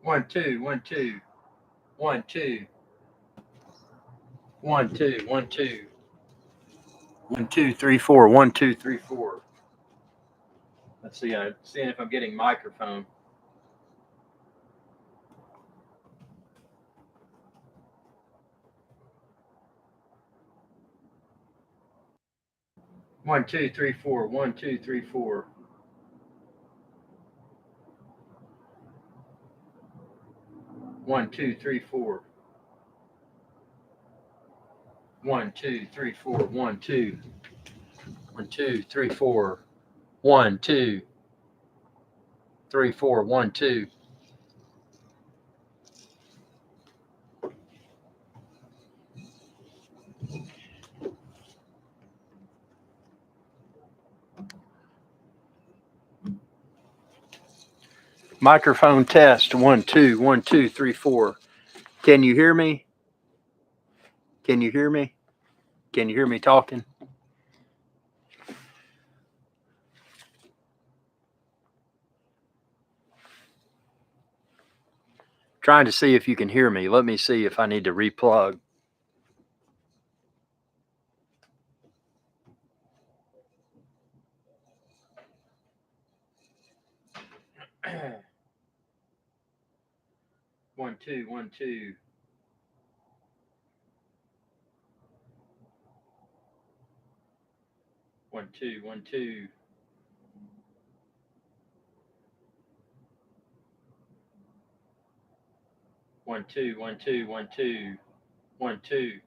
One, two, 1, 2, 1, 2, 1, 2, 1, 2, 3, 4, 1, 2, 3, 4. Let's see. I'm seeing if I'm getting microphone. One, two, three, four. 1, 2, 3, 4. 1, 2, 3, 4. 1, 2, 3, 4. 1, 2. 1, 2, 3, 4. 1, 2, 3, 4. 1, 2. Microphone test. 1, 2, 1, 2, 3, 4. Can you hear me? Can you hear me? Can you hear me talking? Trying to see if you can hear me. Let me see if I need to replug. One, two, 1, 2. 1, 2, 1, 2. 1, 2, 1, 2, 1, 2. 1, 2.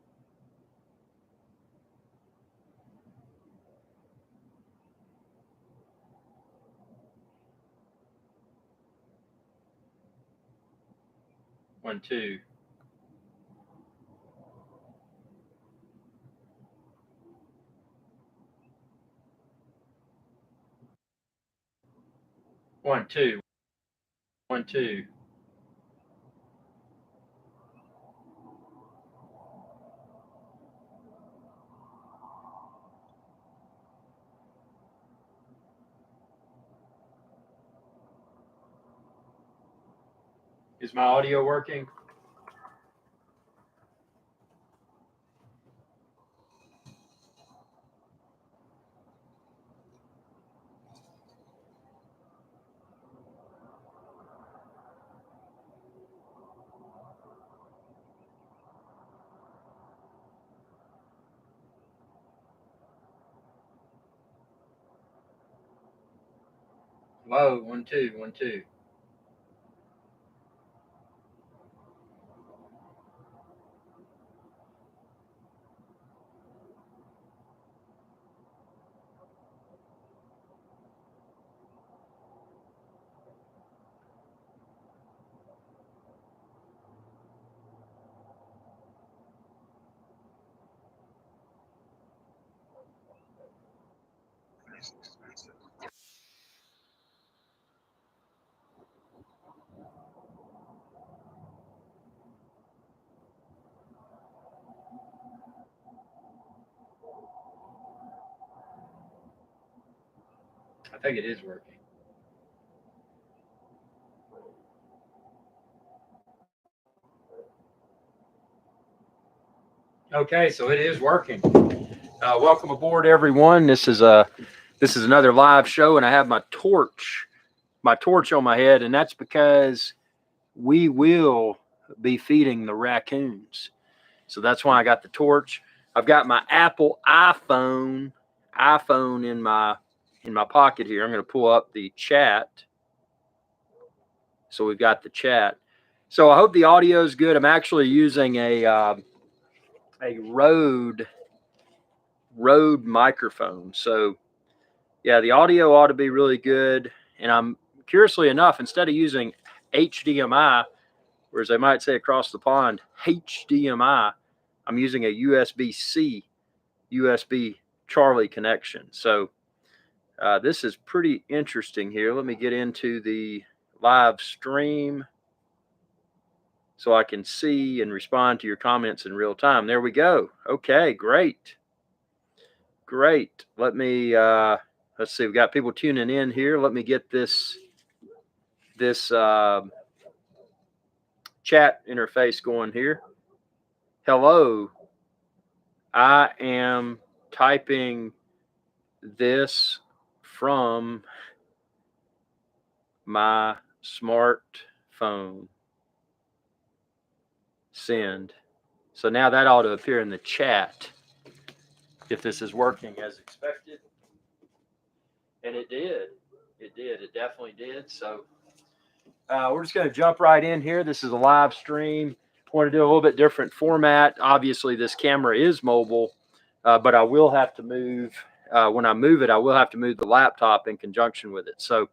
1, 2. 1, 2. 1, 2. 'Is my audio working? Hello, 1, 2, 1, 2. I think it is working. Okay, so it is working. Welcome aboard, everyone. This is another live show, and I have my torch on my head, and that's because we will be feeding the raccoons. So that's why I got the torch. I've got my Apple iPhone in my pocket here. I'm going to pull up the chat. So we've got the chat. So I hope the audio is good. I'm actually using a Rode microphone. So yeah, the audio ought to be really good. And I'm curiously enough, instead of using HDMI, or as they might say across the pond, HDMI, I'm using a USB-C, USB Charlie connection. So this is pretty interesting here. Let me get into the live stream so I can see and respond to your comments in real time. There we go. Okay, great. Great. Let me, let's see, we've got people tuning in here. Let me get this chat interface going here. Hello, I am typing this from my smartphone. Send. So now that ought to appear in the chat if this is working as expected. And it did. It did. It definitely did. So we're just going to jump right in here. This is a live stream. I want to do a little bit different format. Obviously, this camera is mobile, but I will have to move. When I move it, I will have to move the laptop in conjunction with it. So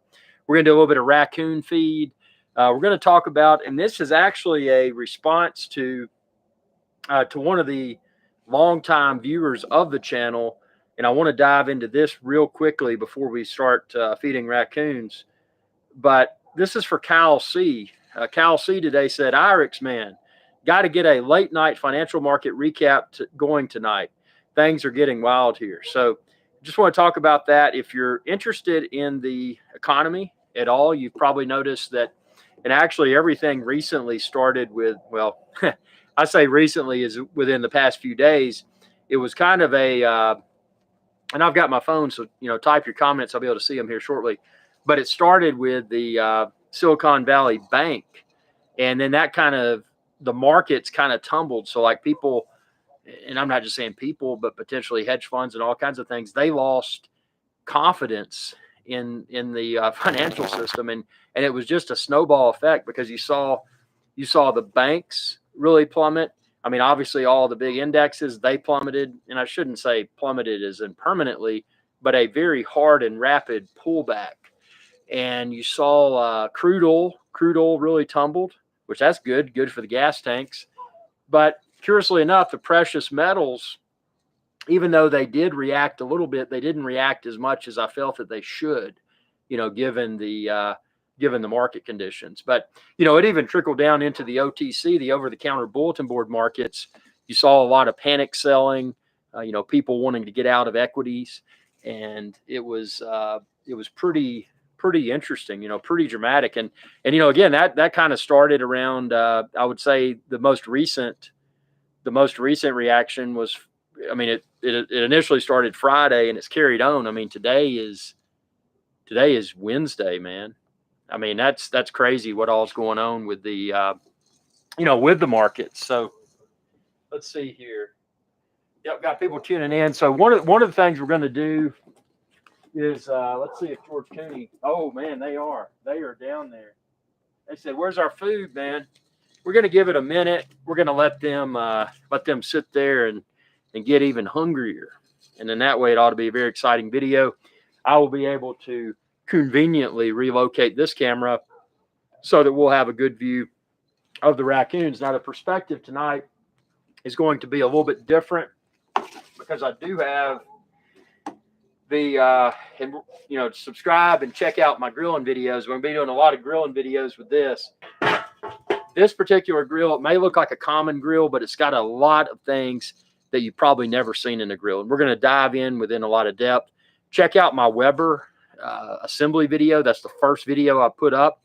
we're going to do a little bit of raccoon feed. We're going to talk about, and this is actually a response to one of the longtime viewers of the channel. And I want to dive into this real quickly before we start feeding raccoons. But this is for Cal C. Cal C today said, Irix, man, got to get a late night financial market recap going tonight. Things are getting wild here. So just want to talk about that. If you're interested in the economy at all, you've probably noticed that, and actually everything recently started with, well, I say recently is within the past few days. It was kind of a, and I've got my phone, so, type your comments. I'll be able to see them here shortly. But it started with the Silicon Valley Bank. And then that the markets kind of tumbled. So like people, and I'm not just saying people, but potentially hedge funds and all kinds of things, they lost confidence in the financial system. And it was just a snowball effect because you saw the banks really plummet. I mean, obviously all the big indexes, they plummeted, and I shouldn't say plummeted as in permanently, but a very hard and rapid pullback. And you saw crude oil really tumbled, which that's good for the gas tanks. But curiously enough, the precious metals, even though they did react a little bit, they didn't react as much as I felt that they should, given the market conditions. But, it even trickled down into the OTC, the over-the-counter bulletin board markets. You saw a lot of panic selling, people wanting to get out of equities. And it was pretty interesting, pretty dramatic. And again, that kind of started around, I would say the most recent reaction was, I mean, it initially started Friday and it's carried on. I mean, today is Wednesday, man. I mean, that's crazy what all's going on with the, with the markets. So let's see here. Yep, got people tuning in. So one of the things we're going to do is, let's see if George Cooney, oh man, they are down there. They said, where's our food, man? We're going to give it a minute. We're going to let them sit there and get even hungrier. And then that way it ought to be a very exciting video. I will be able to conveniently relocate this camera so that we'll have a good view of the raccoons. Now the perspective tonight is going to be a little bit different because I do have the, subscribe and check out my grilling videos. We're going to be doing a lot of grilling videos with this. This particular grill, it may look like a common grill, but it's got a lot of things that you've probably never seen in a grill. And we're going to dive within a lot of depth. Check out my Weber assembly video. That's the first video I put up.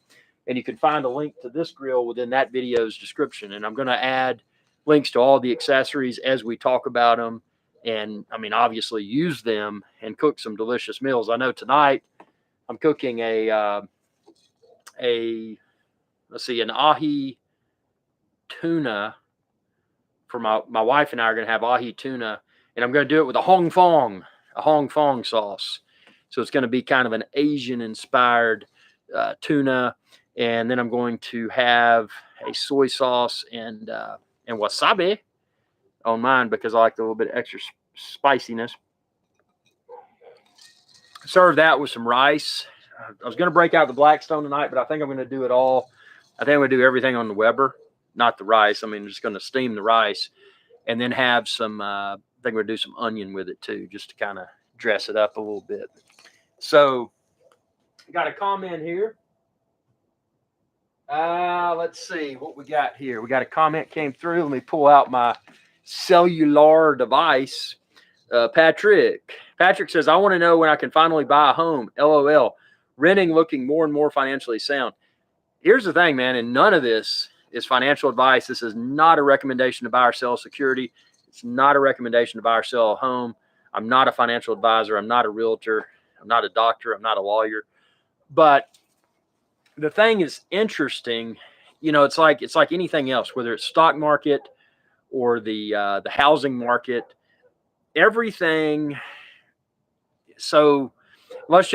And you can find a link to this grill within that video's description. And I'm going to add links to all the accessories as we talk about them. And I mean, obviously use them and cook some delicious meals. I know tonight I'm cooking an ahi tuna for my wife, and I are going to have ahi tuna, and I'm going to do it with a Hong Fong sauce. So it's going to be kind of an Asian inspired tuna. And then I'm going to have a soy sauce and wasabi on mine because I like a little bit of extra spiciness. Serve that with some rice. I was going to break out the Blackstone tonight, but I think I'm going to do it all. I think I'm going to do everything on the Weber, not the rice. I mean, I'm just going to steam the rice and then have some, I think we're going to do some onion with it too, just to kind of dress it up a little bit. So I got a comment here. Let's see what we got here. We got a comment came through. Let me pull out my cellular device. Patrick says, I want to know when I can finally buy a home. LOL. Renting looking more and more financially sound. Here's the thing, man, and none of this is financial advice. This is not a recommendation to buy or sell a security. It's not a recommendation to buy or sell a home. I'm not a financial advisor. I'm not a realtor. I'm not a doctor. I'm not a lawyer. But the thing is interesting. It's like anything else, whether it's stock market or the housing market, everything. So let's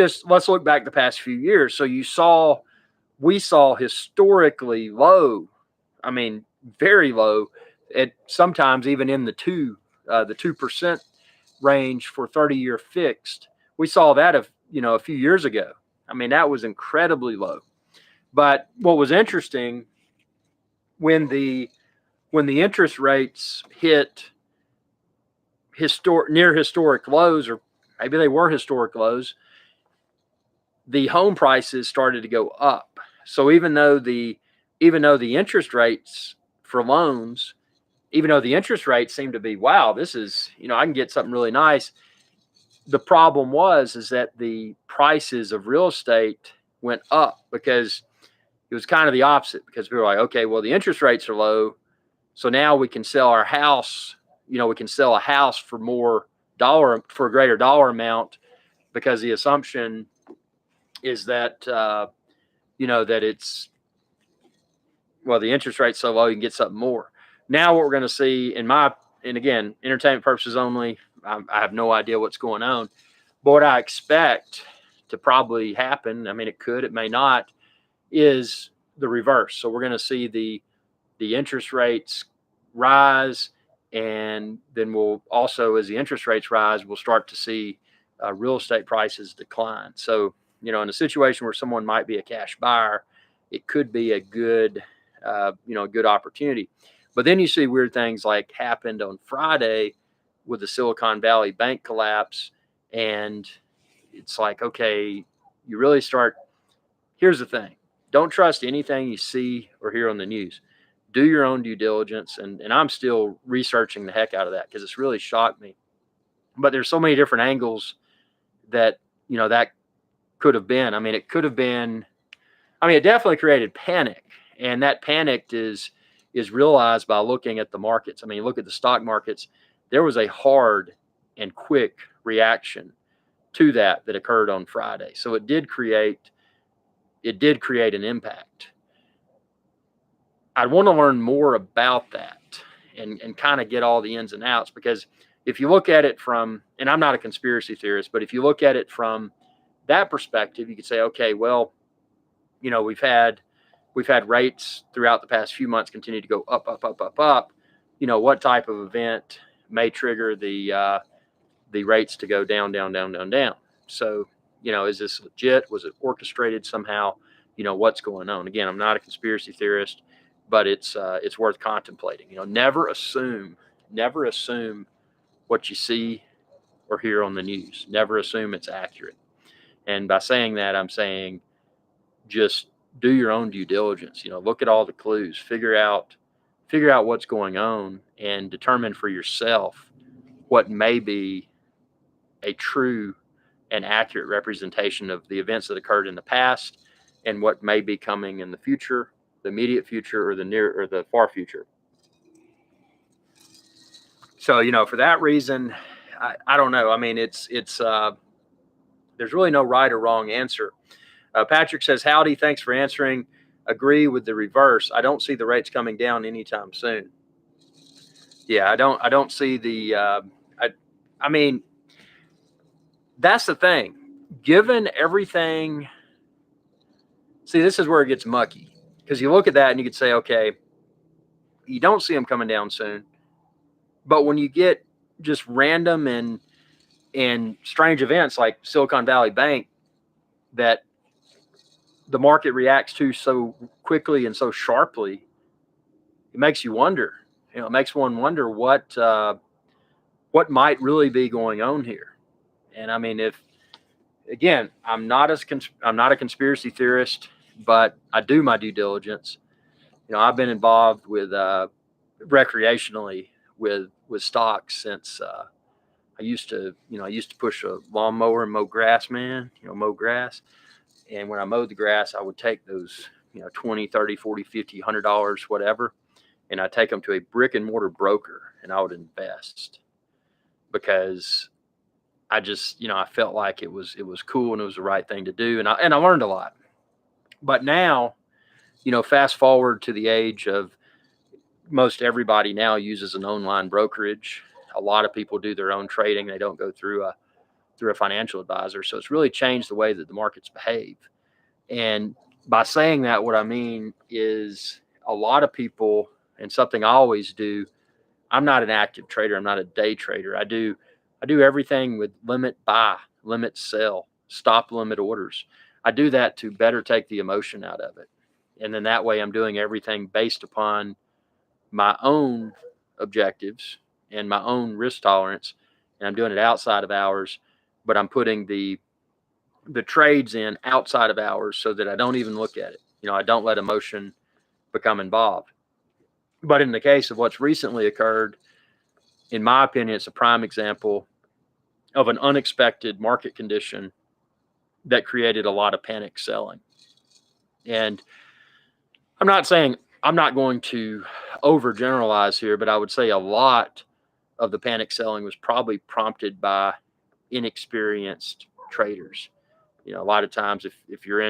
look back the past few years. So we saw historically low, I mean, very low, at sometimes even in the 2% range for 30-year fixed. We saw that a few years ago. I mean, that was incredibly low. But what was interesting, when the interest rates hit near historic lows, or maybe they were historic lows, the home prices started to go up. So even though the interest rates for loans, even though the interest rates seem to be, wow, this is, I can get something really nice. The problem is that the prices of real estate went up, because it was kind of the opposite, because we were like, okay, well, the interest rates are low, so now we can sell our house. We can sell a house for a greater dollar amount, because the assumption is that that it's, well, the interest rate's so low, you can get something more. Now what we're going to see, and again, entertainment purposes only, I have no idea what's going on, but what I expect to probably happen, I mean, it could, it may not, is the reverse. So we're going to see the interest rates rise, and then we'll also, as the interest rates rise, we'll start to see real estate prices decline. So, in a situation where someone might be a cash buyer, it could be a good, good opportunity. But then you see weird things like happened on Friday with the Silicon Valley Bank collapse, and it's like, okay, you really start. Here's the thing: don't trust anything you see or hear on the news. Do your own due diligence, and I'm still researching the heck out of that, because it's really shocked me. But there's so many different angles that that could have been. I mean, it could have been. I mean, it definitely created panic, and that panic is realized by looking at the markets. I mean, look at the stock markets. There was a hard and quick reaction to that occurred on Friday. So it did create an impact. I'd want to learn more about that and kind of get all the ins and outs, because if you look at it from, and I'm not a conspiracy theorist, but if you look at it from that perspective, you could say, okay, well, we've had rates throughout the past few months continue to go up, up, up, up, up. What type of event may trigger the rates to go down, down, down, down, down? So, is this legit? Was it orchestrated somehow? What's going on? Again, I'm not a conspiracy theorist, but it's worth contemplating. Never assume what you see or hear on the news. Never assume it's accurate. And by saying that, I'm saying just do your own due diligence. Look at all the clues, figure out what's going on, and determine for yourself what may be a true and accurate representation of the events that occurred in the past, and what may be coming in the future, the immediate future, or the near or the far future. So, for that reason, I don't know. I mean, it's there's really no right or wrong answer. Patrick says, howdy, thanks for answering. Agree with the reverse. I don't see the rates coming down anytime soon. Yeah, I don't see the, I mean, that's the thing. Given everything, see, this is where it gets mucky, because you look at that and you could say, okay, you don't see them coming down soon. But when you get just random and strange events like Silicon Valley Bank that the market reacts to so quickly and so sharply, it makes you wonder. It makes one wonder what might really be going on here. And I mean, again, I'm not a conspiracy theorist, but I do my due diligence. I've been involved with recreationally with stocks since I used to push a lawnmower and mow grass, man. Mow grass. And when I mowed the grass, I would take those $20, $30, $40, $50, $100, whatever, and I take them to a brick and mortar broker and I would invest, because I just, I felt like it was cool and it was the right thing to do. And I learned a lot. But now, fast forward to the age of most everybody now uses an online brokerage. A lot of people do their own trading. They don't go through a financial advisor. So it's really changed the way that the markets behave. And by saying that, what I mean is a lot of people, and something I always do, I'm not an active trader. I'm not a day trader. I do everything with limit buy, limit sell, stop limit orders. I do that to better take the emotion out of it. And then that way I'm doing everything based upon my own objectives and my own risk tolerance. And I'm doing it outside of hours, but I'm putting the trades in outside of hours so that I don't even look at it. I don't let emotion become involved. But in the case of what's recently occurred, in my opinion, it's a prime example of an unexpected market condition that created a lot of panic selling. And I'm not going to overgeneralize here, but I would say a lot of the panic selling was probably prompted by inexperienced traders. A lot of times if you're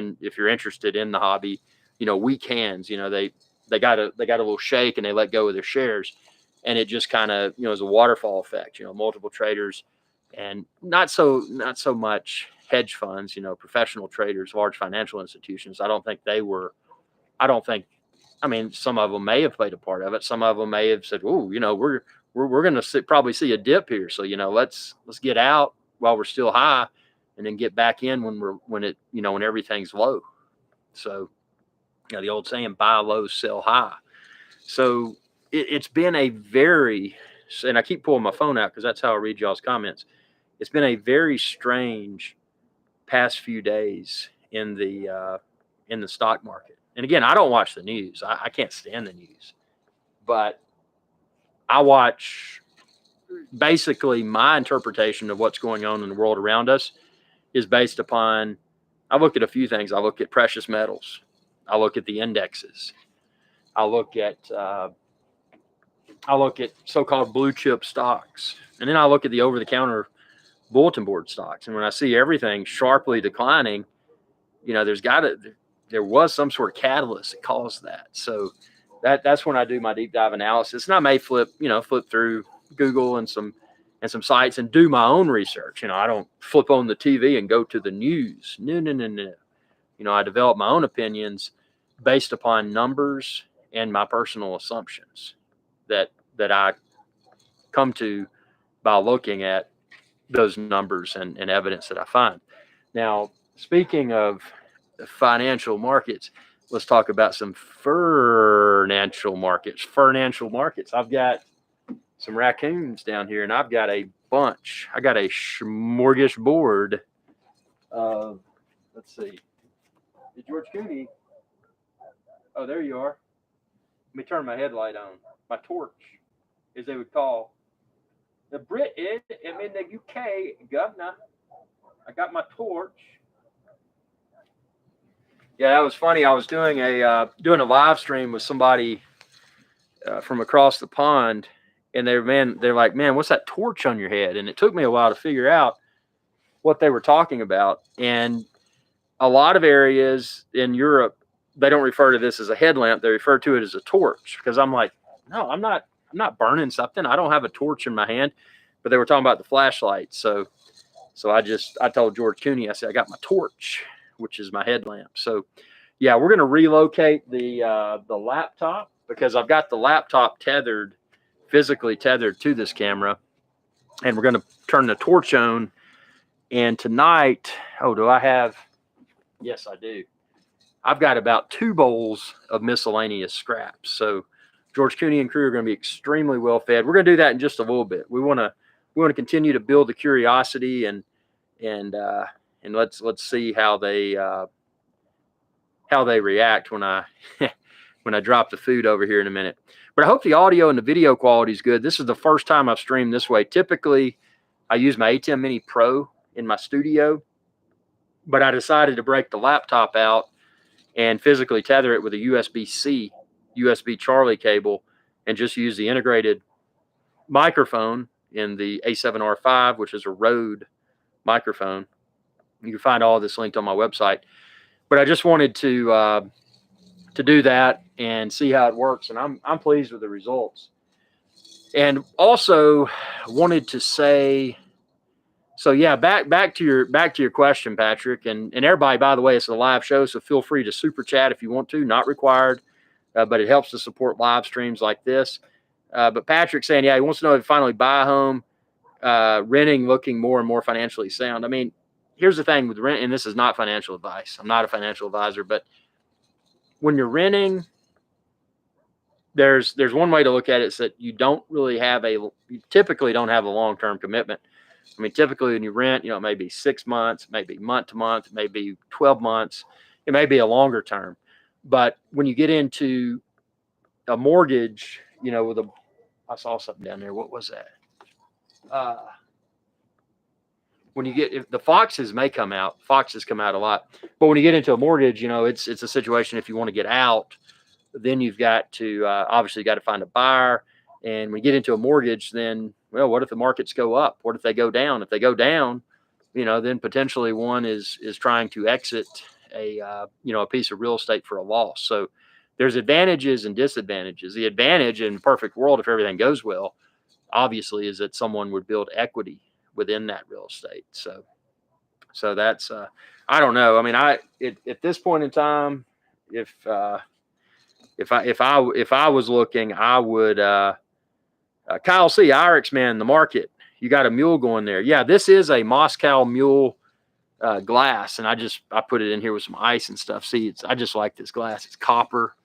interested in the hobby, weak hands, they got a little shake and they let go of their shares, and it just kind of, is a waterfall effect, multiple traders, and not so much hedge funds, professional traders, large financial institutions. I mean, some of them may have played a part of it. Some of them may have said, "Oh, we're going to probably see a dip here, so let's get out while we're still high, and then get back in when everything's low." So, the old saying, "Buy low, sell high." So it's been a very, and I keep pulling my phone out because that's how I read y'all's comments. It's been a very strange past few days in the stock market. And again, I don't watch the news. I can't stand the news, but I watch, basically my interpretation of what's going on in the world around us is based upon, I look at a few things. I look at precious metals. I look at the indexes. I look at so-called blue chip stocks. And then I look at the over-the-counter bulletin board stocks. And when I see everything sharply declining, there was some sort of catalyst that caused that. So that's when I do my deep dive analysis. And I may flip through Google and some sites and do my own research. I don't flip on the TV and go to the news. No. I develop my own opinions based upon numbers and my personal assumptions that I come to by looking at those numbers and evidence that I find. Now, speaking of financial markets, let's talk about some financial markets. I've got some raccoons down here, and I've got a bunch. I got a smorgasbord of, let's see, George Cooney. Oh, there you are. Let me turn my headlight on. My torch, as they would call the British. I'm in the UK, governor. I got my torch. Yeah, that was funny. I was doing a live stream with somebody from across the pond, and they're like, "Man, what's that torch on your head?" And it took me a while to figure out what they were talking about. And a lot of areas in Europe, they don't refer to this as a headlamp. They refer to it as a torch, because I'm like, no, I'm not burning something. I don't have a torch in my hand. But they were talking about the flashlight. So I told George Cooney, I said, I got my torch, which is my headlamp. So yeah, we're going to relocate the laptop, because I've got the laptop physically tethered to this camera, and we're going to turn the torch on. And tonight, yes, I do. I've got about 2 bowls of miscellaneous scraps. So George Cooney and crew are going to be extremely well fed. We're going to do that in just a little bit. We want to continue to build the curiosity, and let's see how they react when I when I drop the food over here in a minute. But I hope the audio and the video quality is good. This is the first time I've streamed this way. Typically, I use my ATEM Mini Pro in my studio, but I decided to break the laptop out and physically tether it with a USB-C, USB Charlie cable, and just use the integrated microphone in the A7R5, which is a Rode microphone. You can find all of this linked on my website. But I just wanted to do that and see how it works, and I'm pleased with the results. And also wanted to say, so yeah, back to your question, Patrick, and everybody. By the way, it's a live show, so feel free to super chat if you want to. Not required, but it helps to support live streams like this. But Patrick's saying, yeah, he wants to know if finally buy a home, renting looking more and more financially sound. I mean, here's the thing with rent, and this is not financial advice. I'm not a financial advisor, but when you're renting, there's one way to look at it is that you typically don't have a long-term commitment. I mean, typically when you rent, it may be 6 months, it may be month to month, it may be 12 months, it may be a longer term. But when you get into a mortgage, I saw something down there. What was that? When you if the foxes come out a lot, but when you get into a mortgage, it's a situation. If you want to get out, then you've got to obviously got to find a buyer. And when you get into a mortgage, then, well, what if the markets go up? What if they go down? If they go down, then potentially one is trying to exit a piece of real estate for a loss. So there's advantages and disadvantages. The advantage in a perfect world, if everything goes well, obviously, is that someone would build equity within that real estate. So that's I don't know. I mean, at this point in time, if I was looking, I would Kyle C. Irix, man, the market. You got a mule going there. Yeah, this is a Moscow mule glass, and I put it in here with some ice and stuff. See, I just like this glass. It's copper.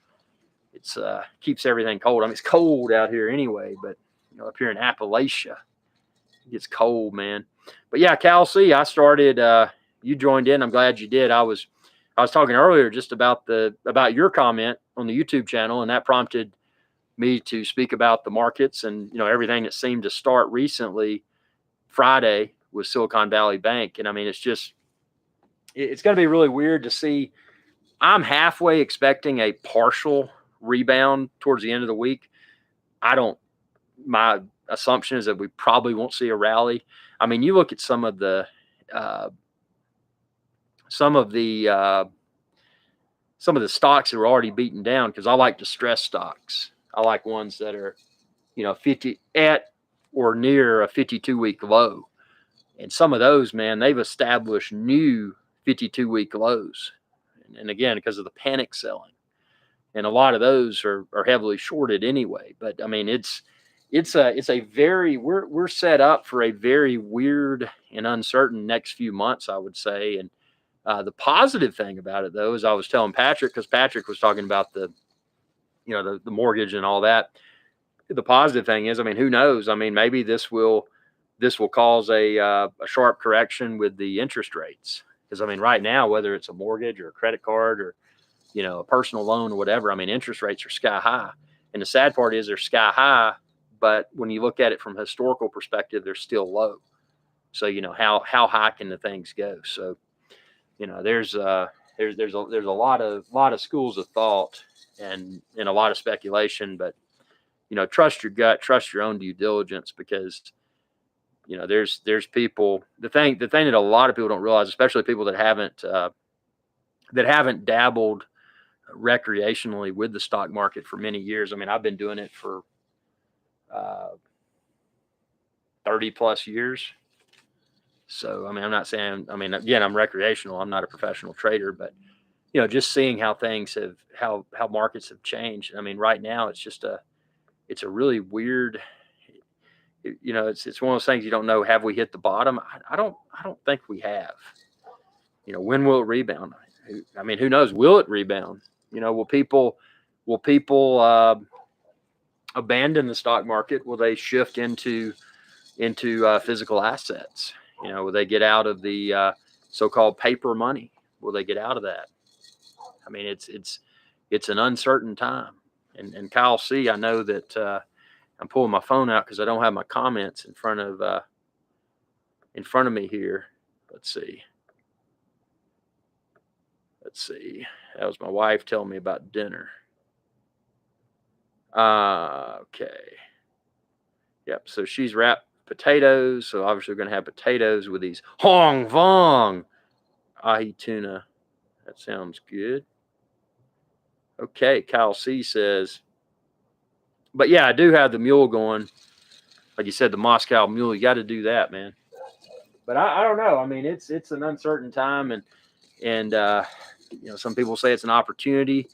It's keeps everything cold. I mean, it's cold out here anyway, but up here in Appalachia, it gets cold, man. But yeah, Cal C, I started. You joined in. I'm glad you did. I was talking earlier just about your comment on the YouTube channel, and that prompted me to speak about the markets and everything that seemed to start recently. Friday with Silicon Valley Bank, and I mean, it's going to be really weird to see. I'm halfway expecting a partial rebound towards the end of the week. My assumption is that we probably won't see a rally. I mean, you look at some of the stocks that are already beaten down, because I like distressed stocks. I like ones that are, 50 at or near a 52-week low. And some of those, man, they've established new 52-week lows. And again, because of the panic selling. And a lot of those are heavily shorted anyway. But I mean, we're set up for a very weird and uncertain next few months, I would say. And the positive thing about it, though, is I was telling Patrick, because Patrick was talking about the mortgage and all that. The positive thing is, I mean, who knows? I mean, maybe this will cause a sharp correction with the interest rates. Because I mean, right now, whether it's a mortgage or a credit card or a personal loan or whatever, I mean, interest rates are sky high. And the sad part is they're sky high, but when you look at it from a historical perspective, they're still low. So how high can the things go? So there's a lot of schools of thought and a lot of speculation, but trust your gut, trust your own due diligence, because there's people. The thing that a lot of people don't realize, especially people that haven't dabbled recreationally with the stock market for many years. I mean, I've been doing it for 30 plus years. So, I mean, I'm not saying, I mean, again, I'm recreational. I'm not a professional trader, but, just seeing how things how markets have changed. I mean, right now it's a really weird, it's one of those things you don't know. Have we hit the bottom? I don't think we have. When will it rebound? I mean, who knows? Will it rebound? Will people abandon the stock market? Will they shift into physical assets? Will they get out of the so-called paper money? Will they get out of that? I mean, it's an uncertain time. And Kyle C, I know that I'm pulling my phone out because I don't have my comments in front of me here. Let's see. That was my wife telling me about dinner. Okay. Yep. So she's wrapped potatoes. So obviously we're going to have potatoes with these Hong Vong ahi tuna. That sounds good. Okay. Kyle C says, but yeah, I do have the mule going. Like you said, the Moscow mule. You got to do that, man. But I don't know. I mean, it's an uncertain time, and you know, some people say it's an opportunity.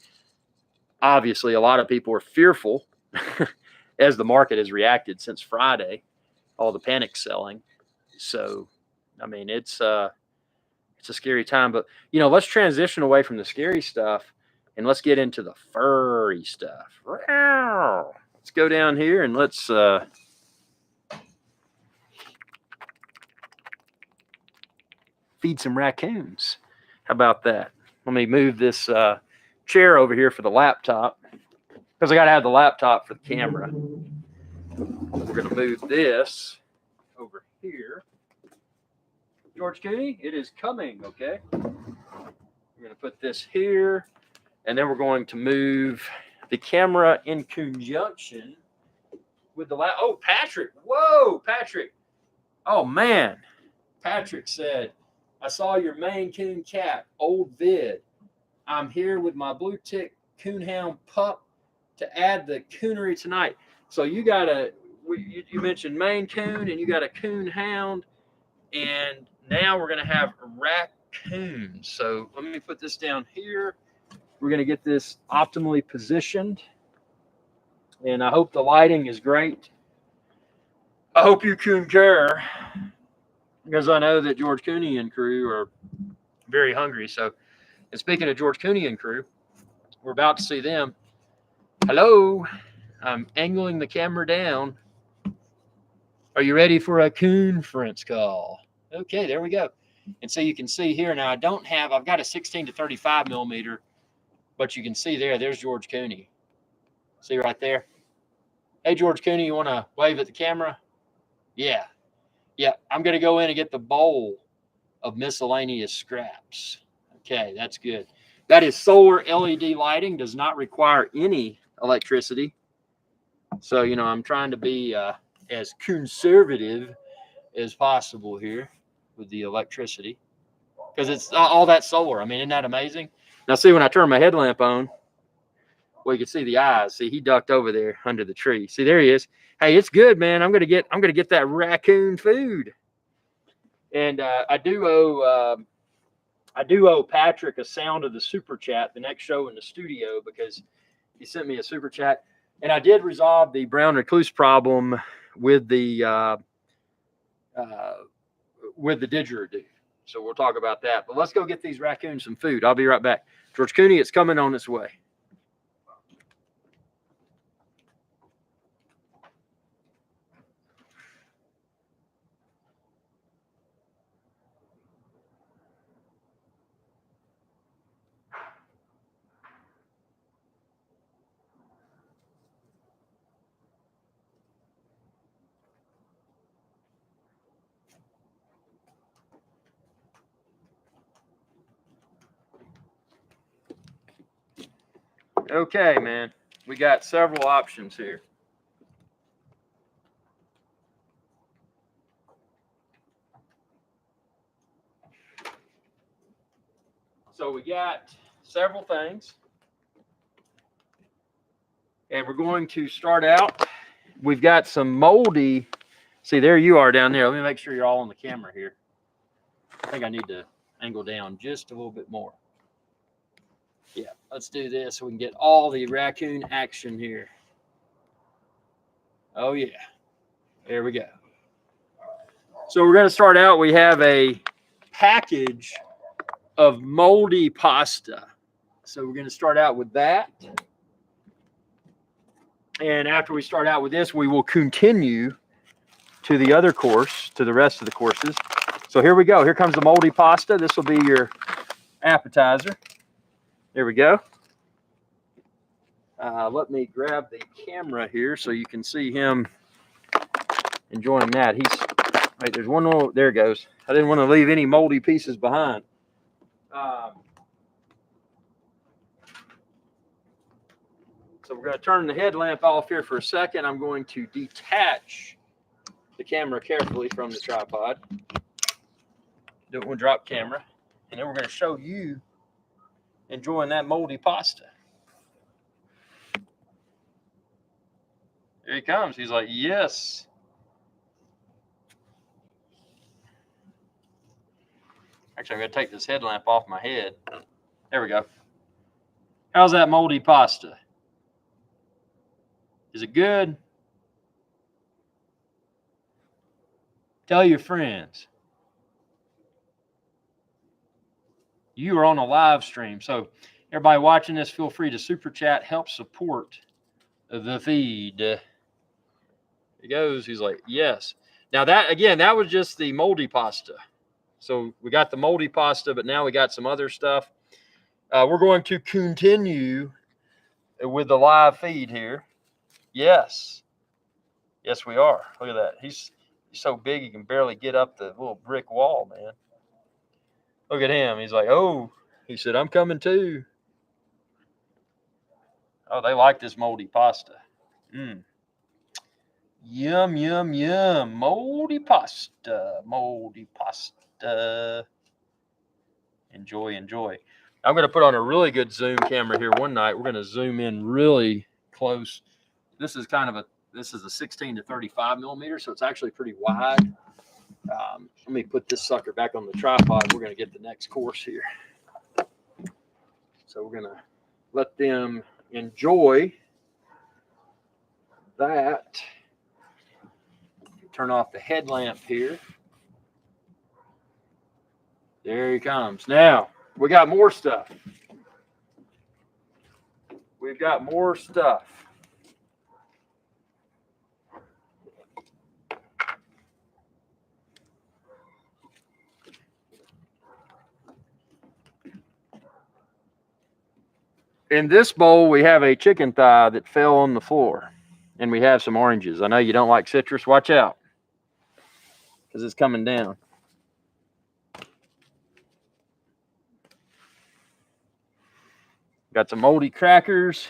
Obviously, a lot of people are fearful as the market has reacted since Friday, all the panic selling. So, I mean, it's a scary time. But you know, let's transition away from the scary stuff and let's get into the furry stuff. Let's go down here and let's feed some raccoons. How about that? Let me move this chair over here for the laptop because I got to have the laptop for the camera. We're going to move this over here. George Cooney, it is coming, okay? We're going to put this here, and then we're going to move the camera in conjunction with the laptop. Oh, Patrick. Whoa, Patrick. Oh, man. Patrick said, I saw your Maine Coon cat, old vid. I'm here with my blue tick coonhound pup to add the coonery tonight. So you got you mentioned Maine Coon and you got a coon hound, and now we're going to have raccoons. So let me put this down here. We're going to get this optimally positioned, and I hope the lighting is great. I hope you coon care, because I know that George Cooney and crew are very hungry. So, and speaking of George Cooney and crew, we're about to see them. Hello, I'm angling the camera down. Are you ready for a conference call? Okay, there we go. And so you can see here now, I've got a 16 to 35 millimeter, but you can see there's George Cooney. See right there? Hey, George Cooney, you want to wave at the camera? Yeah. Yeah, I'm going to go in and get the bowl of miscellaneous scraps. Okay, that's good. That is solar LED lighting, does not require any electricity. So, you know, I'm trying to be as conservative as possible here with the electricity, because it's all that solar. I mean, isn't that amazing? Now, see, when I turn my headlamp on, well, you can see the eyes. See, he ducked over there under the tree. See, there he is. Hey, it's good, man. I'm gonna get that raccoon food. And I do owe Patrick a sound of the super chat, the next show in the studio, because he sent me a super chat, and I did resolve the brown recluse problem with the didgeridoo. So we'll talk about that. But let's go get these raccoons some food. I'll be right back. George Cooney, it's coming on its way. Okay, man. We got several options here. So we got several things. And we're going to start out. We've got some moldy. See, there you are down there. Let me make sure you're all on the camera here. I think I need to angle down just a little bit more. Yeah, let's do this so we can get all the raccoon action here. Oh, yeah. There we go. So we're going to start out. We have a package of moldy pasta. So we're going to start out with that. And after we start out with this, we will continue to the other course, to the rest of the courses. So here we go. Here comes the moldy pasta. This will be your appetizer. There we go. Let me grab the camera here so you can see him enjoying that. Right, there's one more. There it goes. I didn't want to leave any moldy pieces behind. So we're going to turn the headlamp off here for a second. I'm going to detach the camera carefully from the tripod. Do it with drop camera. And then we're going to show you enjoying that moldy pasta. Here he comes. He's like, yes. Actually, I'm going to take this headlamp off my head. There we go. How's that moldy pasta? Is it good? Tell your friends. You are on a live stream. So everybody watching this, feel free to super chat, help support the feed. There he goes. He's like, yes. Now that, again, that was just the moldy pasta. So we got the moldy pasta, but now we got some other stuff. We're going to continue with the live feed here. Yes. Yes, we are. Look at that. He's so big he can barely get up the little brick wall, man. Look at him. He's like, oh, he said, I'm coming too. Oh, they like this moldy pasta. Yum, yum, yum. Moldy pasta. Moldy pasta. Enjoy, enjoy. I'm going to put on a really good zoom camera here one night. We're going to zoom in really close. This is a 16 to 35 millimeter, so it's actually pretty wide. Let me put this sucker back on the tripod. We're going to get the next course here. So we're going to let them enjoy that. Turn off the headlamp here. There he comes. Now, we got more stuff. We've got more stuff. In this bowl, we have a chicken thigh that fell on the floor, and we have some oranges. I know you don't like citrus. Watch out, because it's coming down. Got some moldy crackers.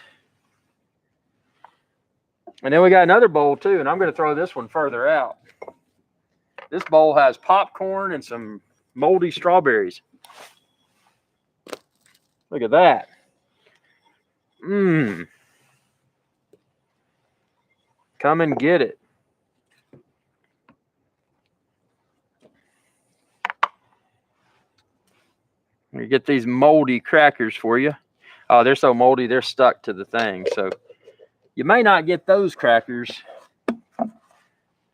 And then we got another bowl, too, and I'm going to throw this one further out. This bowl has popcorn and some moldy strawberries. Look at that. Come and get it. Let me get these moldy crackers for you. Oh, they're so moldy, they're stuck to the thing. So you may not get those crackers,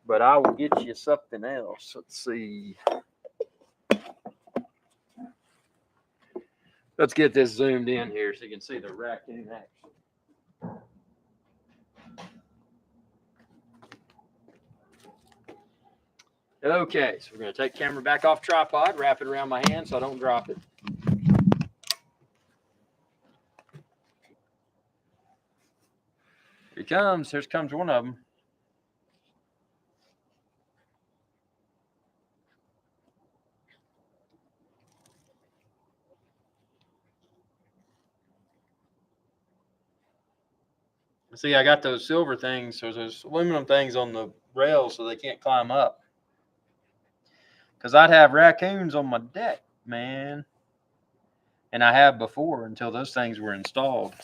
but I will get you something else. Let's see. Let's get this zoomed in here so you can see the raccoon action. Okay, so we're going to take camera back off tripod, wrap it around my hand so I don't drop it. Here he comes. Here comes one of them. See, I got those silver things, so those aluminum things on the rails so they can't climb up. Because I'd have raccoons on my deck, man. And I have before until those things were installed.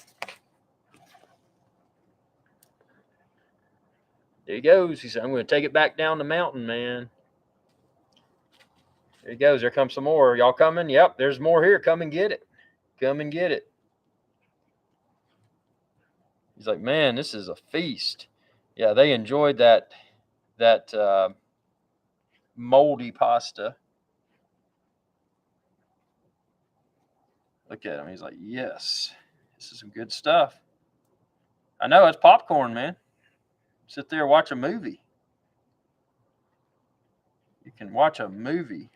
There he goes. He said, I'm going to take it back down the mountain, man. There he goes. There comes some more. Y'all coming? Yep, there's more here. Come and get it. Come and get it. He's like, man, this is a feast. Yeah, they enjoyed that moldy pasta. Look at him. He's like, yes, this is some good stuff. I know, it's popcorn, man. Sit there and watch a movie. You can watch a movie.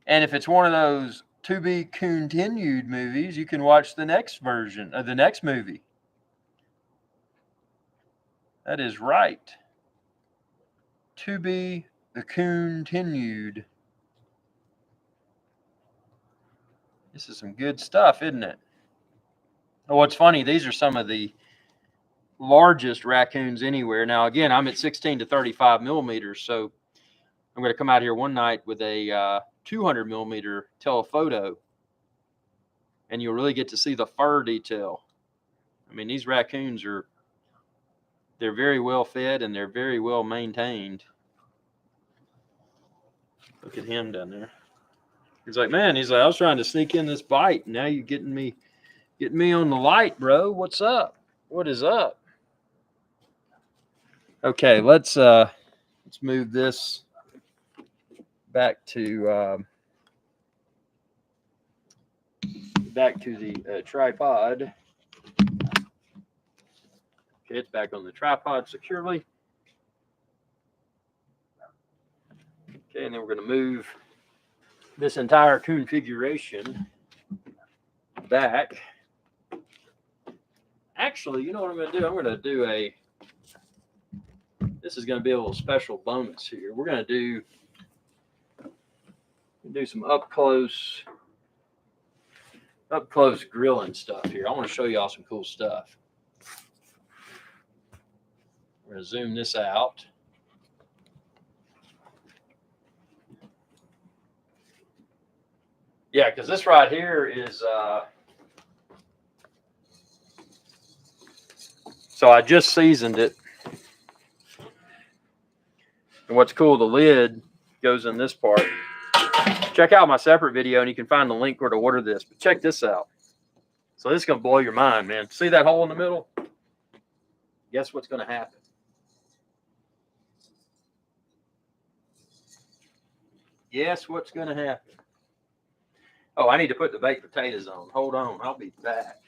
And if it's one of those to be continued movies, you can watch the next version of the next movie. That is right. To be continued. This is some good stuff, isn't it? Oh, what's funny, these are some of the largest raccoons anywhere. Now, again, I'm at 16 to 35 millimeters, so I'm going to come out here one night with a 200 millimeter telephoto, and you'll really get to see the fur detail. I mean, these raccoons they're very well fed and they're very well maintained. Look at him down there. He's like, man, he's like, I was trying to sneak in this bite. Now you're getting me on the light, bro. What's up? What is up? Okay, let's move this back to the tripod. Okay, it's back on the tripod securely. Okay, and then we're going to move this entire configuration back. Actually, you know what I'm going to do? I'm going to do this is going to be a little special bonus here. We're going to do some up close grilling stuff here. I want to show y'all some cool stuff. We're going to zoom this out. Yeah, because this right here is so I just seasoned it. And what's cool, the lid goes in this part. Check out my separate video and you can find the link where to order this. But check this out. So this is going to blow your mind, man. See that hole in the middle? Guess what's going to happen? Guess what's going to happen? Oh, I need to put the baked potatoes on. Hold on. I'll be back.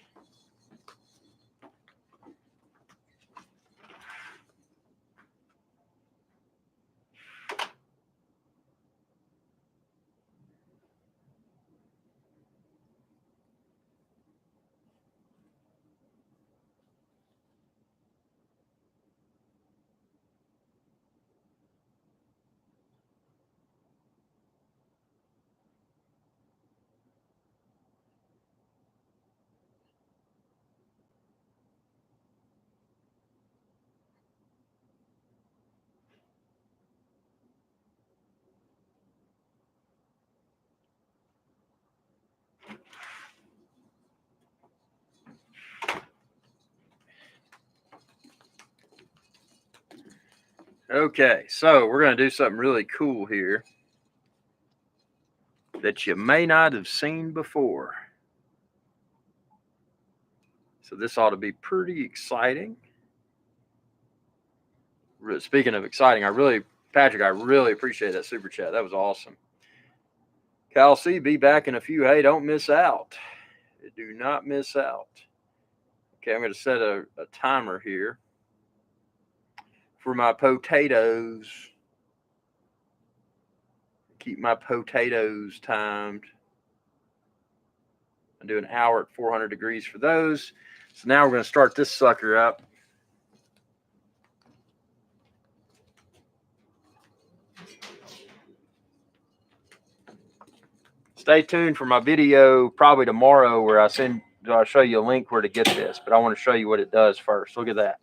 Okay, so we're going to do something really cool here that you may not have seen before. So this ought to be pretty exciting. Speaking of exciting, Patrick, I really appreciate that super chat. That was awesome. Cal C, be back in a few. Hey, don't miss out. Do not miss out. Okay, I'm going to set a timer here for my potatoes. Keep my potatoes timed. I do an hour at 400 degrees for those. So now we're going to start this sucker up. Stay tuned for my video probably tomorrow where I'll show you a link where to get this, but I want to show you what it does first. Look at that.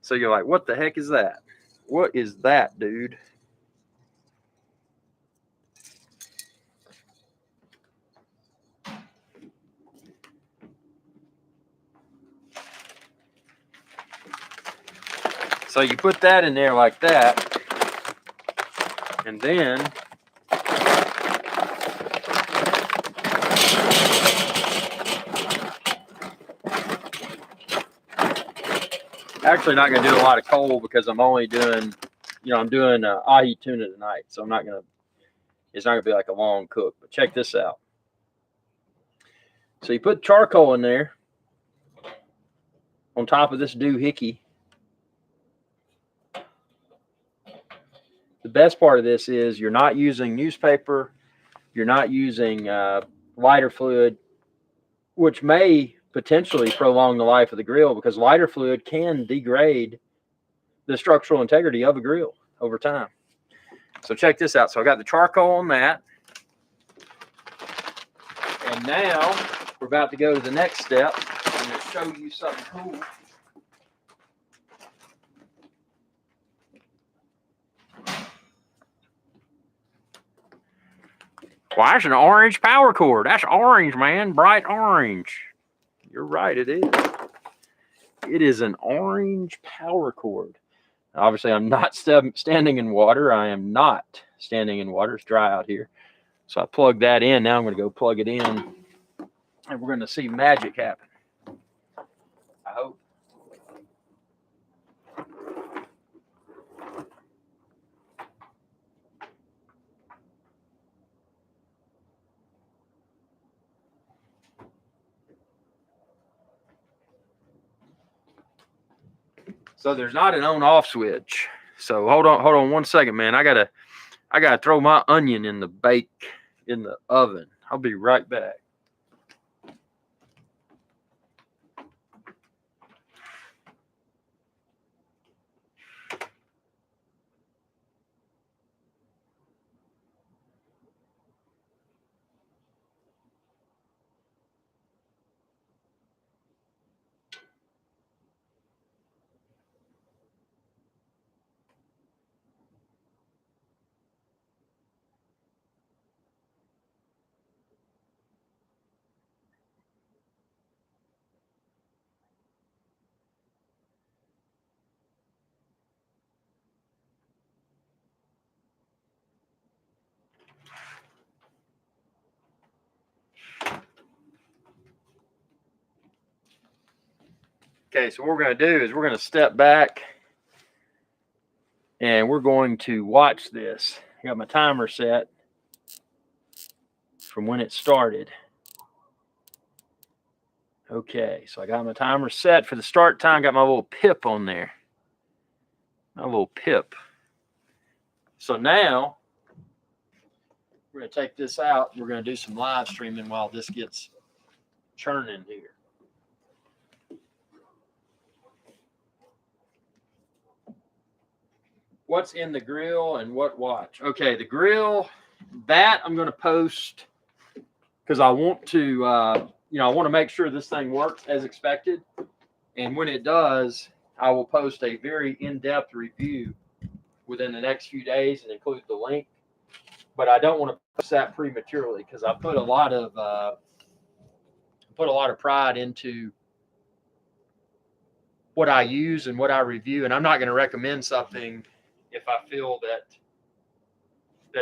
So you're like, what the heck is that? What is that, dude? So you put that in there like that, and then actually not going to do a lot of cold because I'm only doing, I'm doing ahi tuna tonight, so it's not going to be like a long cook. But check this out. So you put charcoal in there on top of this doohickey. The best part of this is you're not using newspaper, you're not using lighter fluid, which may potentially prolong the life of the grill because lighter fluid can degrade the structural integrity of a grill over time. So check this out. So I got the charcoal on that. And now we're about to go to the next step. I'm going to show you something cool. Well, that's an orange power cord. That's orange, man. Bright orange. You're right, it is. It is an orange power cord. Obviously, I'm not standing in water. I am not standing in water. It's dry out here. So I plugged that in. Now I'm going to go plug it in, and we're going to see magic happen. I hope. So there's not an on-off switch. So hold on 1 second, man. I gotta throw my onion in the oven. I'll be right back. Okay, so what we're going to do is we're going to step back and we're going to watch this. I got my timer set from when it started. Okay, so I got my timer set for the start time. Got my little pip on there. My little pip. So now we're going to take this out. We're going to do some live streaming while this gets churning here. What's in the grill and what watch? Okay, the grill, that I'm going to post because I want to, I want to make sure this thing works as expected. And when it does, I will post a very in-depth review within the next few days and include the link. But I don't want to post that prematurely because I put a lot of pride into what I use and what I review, and I'm not going to recommend something if I feel that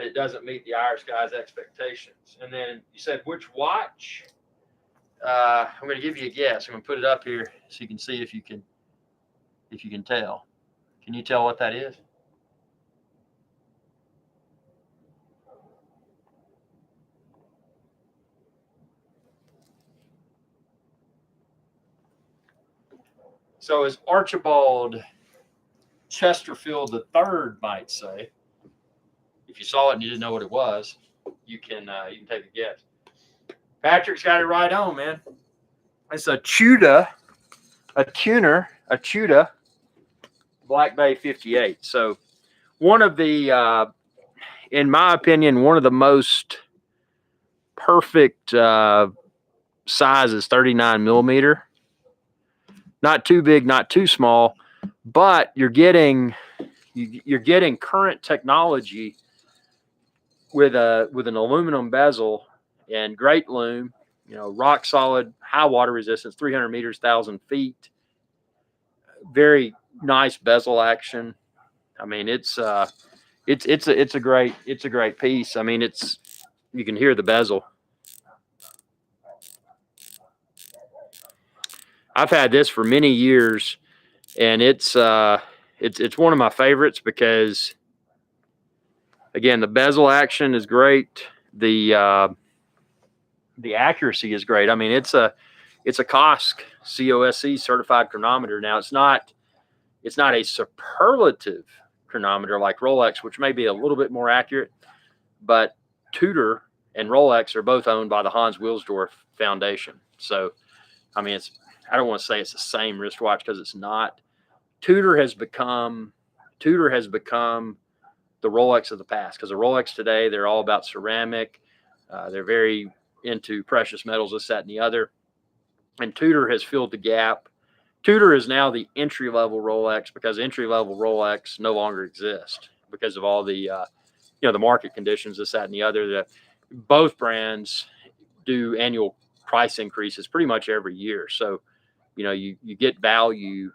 it doesn't meet the Irish guy's expectations. And then you said which watch? I'm going to give you a guess. I'm going to put it up here so you can see if you can tell. Can you tell what that is? So as Archibald Chesterfield III might say, if you saw it and you didn't know what it was, you can take a guess. Patrick's got it right on, man. It's a tuner Black Bay 58. So one of the, in my opinion, one of the most perfect sizes, 39 millimeter. Not too big, not too small, but you're getting current technology with an aluminum bezel and great loom, rock solid, high water resistance, 300 meters, 1,000 feet. Very nice bezel action. I mean, it's a great piece. I mean, you can hear the bezel. I've had this for many years, and it's one of my favorites because, again, the bezel action is great. The accuracy is great. I mean, it's a COSC certified chronometer. Now, it's not a superlative chronometer like Rolex, which may be a little bit more accurate, but Tudor and Rolex are both owned by the Hans Wilsdorf Foundation. So, I mean, I don't want to say it's the same wristwatch because it's not. Tudor has become the Rolex of the past, because the Rolex today, they're all about ceramic. They're very into precious metals, this, that, and the other. And Tudor has filled the gap. Tudor is now the entry level Rolex because entry level Rolex no longer exist because of all the the market conditions, this, that, and the other. That both brands do annual price increases pretty much every year. So, you get value,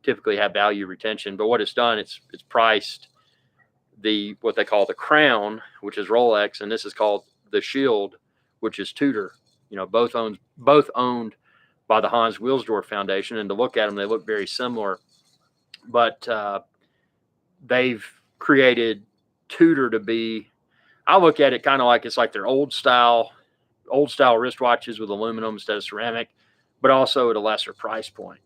typically have value retention. But what it's done, it's priced what they call the crown, which is Rolex, and this is called the shield, which is Tudor. Both owned by the Hans Wilsdorf Foundation. And to look at them, they look very similar. But they've created Tudor to be, I look at it kind of like it's like their old style wristwatches with aluminum instead of ceramic, but also at a lesser price point.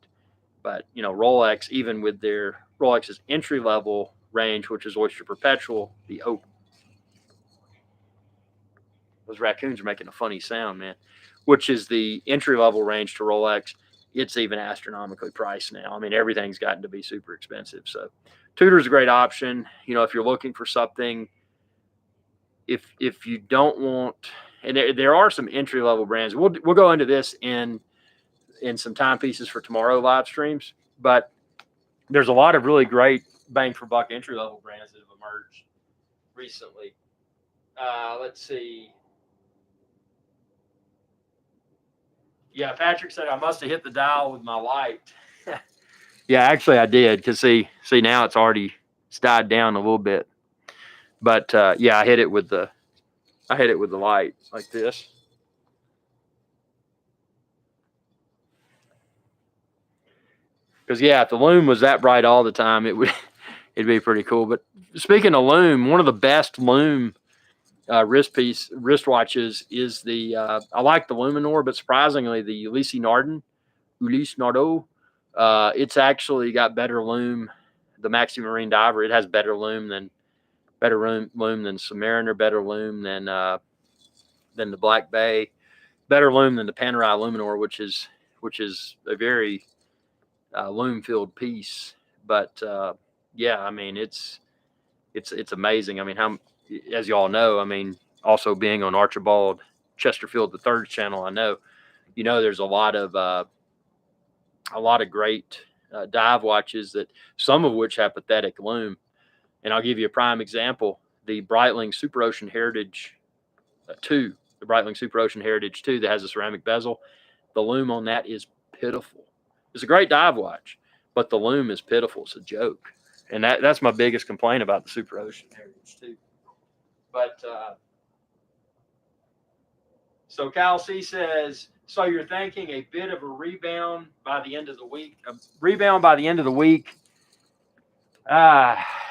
But Rolex, even with their Rolex's entry level range, which is Oyster Perpetual, those raccoons are making a funny sound, man, which is the entry level range to Rolex, it's even astronomically priced now. I mean, everything's gotten to be super expensive. So Tudor is a great option. If you're looking for something, if you don't want, and there are some entry level brands. We'll go into this in some timepieces for tomorrow live streams, but there's a lot of really great bang for buck entry level brands that have emerged recently. Let's see. Yeah, Patrick said I must have hit the dial with my light. Yeah, actually I did, because see now it's died down a little bit. But yeah, I hit it with the light like this. Because if the lume was that bright all the time, it'd be pretty cool. But speaking of lume, one of the best lume wristwatches is the I like the Luminor, but surprisingly the Ulysse Nardin. It's actually got better lume. The Maxi Marine Diver, it has better lume than Submariner, better lume than the Black Bay, better lume than the Panerai Luminor, which is a very lume filled piece. But yeah, I mean it's amazing. I mean, as you all know, I mean, also being on Archibald Chesterfield III's channel, I know there's a lot of great dive watches, that some of which have pathetic lume. And I'll give you a prime example: the Breitling Super Ocean Heritage 2, the Breitling Super Ocean Heritage 2 that has a ceramic bezel. The lume on that is pitiful. It's a great dive watch, but the lume is pitiful. It's a joke. And that's my biggest complaint about the Super Ocean Heritage 2. But so Cal C says, so you're thinking a bit of a rebound by the end of the week?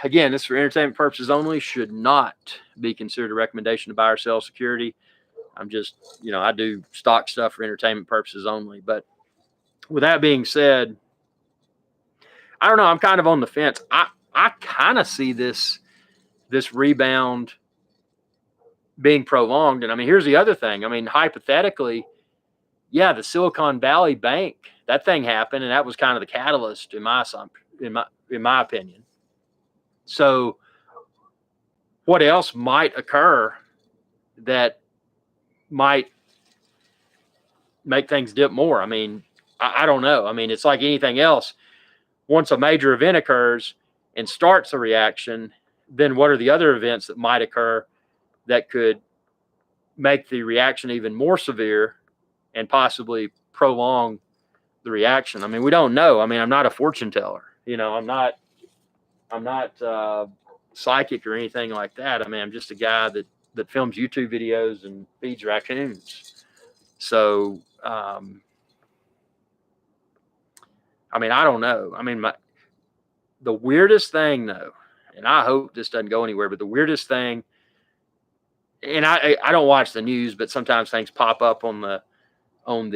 Again, this is for entertainment purposes only, should not be considered a recommendation to buy or sell security. I'm just, I do stock stuff for entertainment purposes only. But with that being said, I don't know. I'm kind of on the fence. I kind of see this rebound being prolonged. And I mean, here's the other thing. I mean, hypothetically, yeah, the Silicon Valley Bank, that thing happened, and that was kind of the catalyst in my opinion. So what else might occur that might make things dip more? I mean, I don't know. I mean, it's like anything else. Once a major event occurs and starts a reaction, then what are the other events that might occur that could make the reaction even more severe and possibly prolong the reaction? I mean, we don't know. I mean, I'm not a fortune teller. I'm not psychic or anything like that. I mean, I'm just a guy that films YouTube videos and feeds raccoons. So, I mean, I don't know. I mean, the weirdest thing, though, and I hope this doesn't go anywhere, but the weirdest thing, and I don't watch the news, but sometimes things pop up on the on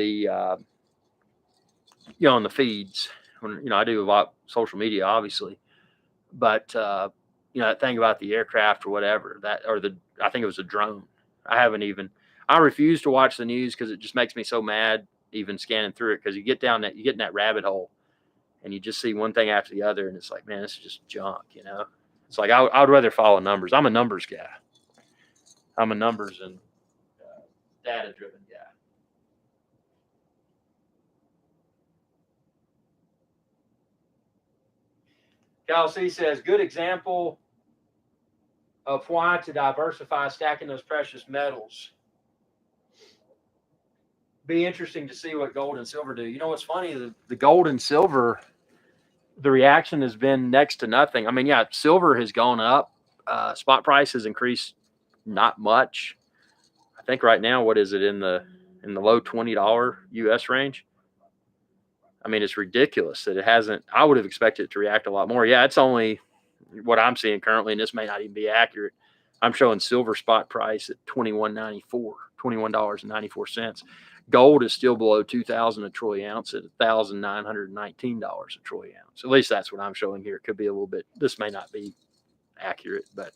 the feeds. When I do a lot of social media, obviously, but that thing about the aircraft or whatever, I think it was a drone. I refuse to watch the news because it just makes me so mad even scanning through it, because you get in that rabbit hole and you just see one thing after the other, and it's like, man, this is just junk. It's like I'd rather follow numbers. I'm a numbers guy. I'm a numbers and data-driven guy. Cal C says, good example of why to diversify stacking those precious metals. Be interesting to see what gold and silver do. You know what's funny? The gold and silver, the reaction has been next to nothing. I mean, yeah, silver has gone up. Spot price has increased not much. I think right now, what is it in the low $20 US range? I mean, it's ridiculous that it hasn't. I would have expected it to react a lot more. Yeah, it's only what I'm seeing currently, and this may not even be accurate. I'm showing silver spot price at $21.94. Gold is still below $2,000 a troy ounce at $1,919 a troy ounce. At least that's what I'm showing here. It could be a little bit. This may not be accurate, but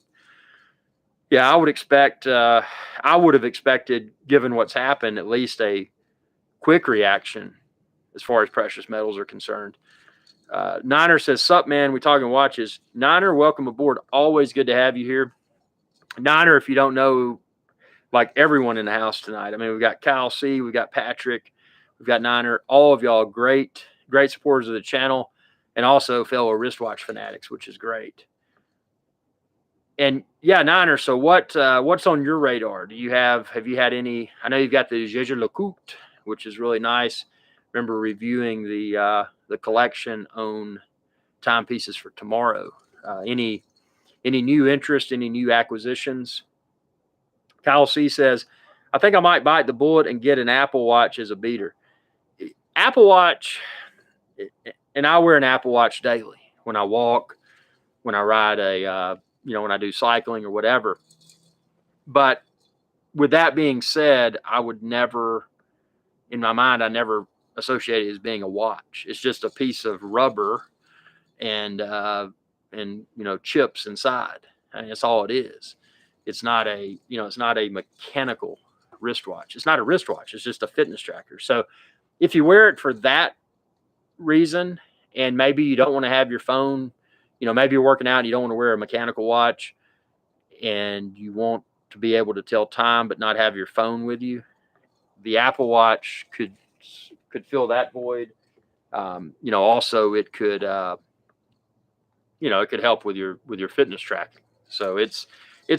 yeah, I would expect. I would have expected, given what's happened, at least a quick reaction as far as precious metals are concerned. Niner says, sup, man, we talking watches. Niner, welcome aboard. Always good to have you here. Niner, if you don't know, like everyone in the house tonight. I mean, we've got Kyle C., we've got Patrick, we've got Niner, all of y'all great supporters of the channel, and also fellow wristwatch fanatics, which is great. And yeah, Niner, so what's on your radar? Have you had any? I know you've got the Jaeger LeCoultre, which is really nice. Remember reviewing the collection on timepieces for tomorrow. Any new interest, any new acquisitions? Kyle C says, I think I might bite the bullet and get an Apple Watch as a beater. Apple Watch, and I wear an Apple Watch daily when I walk, when I ride when I do cycling or whatever. But with that being said, I would never, in my mind, I never associate it as being a watch. It's just a piece of rubber and chips inside. I mean, that's all it is. It's not a mechanical wristwatch. It's not a wristwatch. It's just a fitness tracker. So if you wear it for that reason, and maybe you don't want to have your phone, maybe you're working out and you don't want to wear a mechanical watch and you want to be able to tell time but not have your phone with you, the Apple Watch could fill that void. Also it could it could help with your fitness tracking. So it's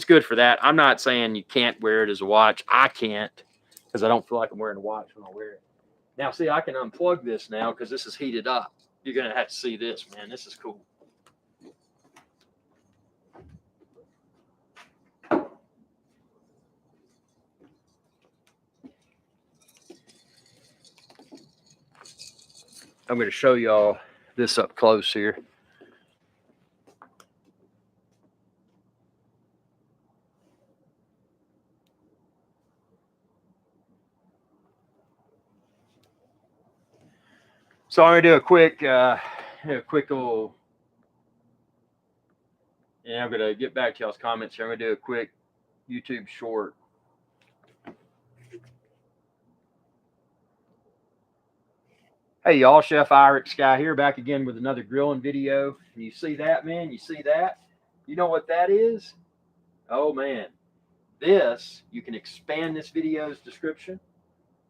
good for that. I'm not saying you can't wear it as a watch. I can't, because I don't feel like I'm wearing a watch when I wear it. Now, see, I can unplug this now because this is heated up. You're going to have to see this, man. This is cool. I'm going to show y'all this up close here. So I'm going to do a quick little, and I'm going to get back to y'all's comments here. I'm going to do a quick YouTube short. Hey, y'all, Chef Irix Guy here, back again with another grilling video. You see that, man? You see that? You know what that is? Oh, man. This, you can expand this video's description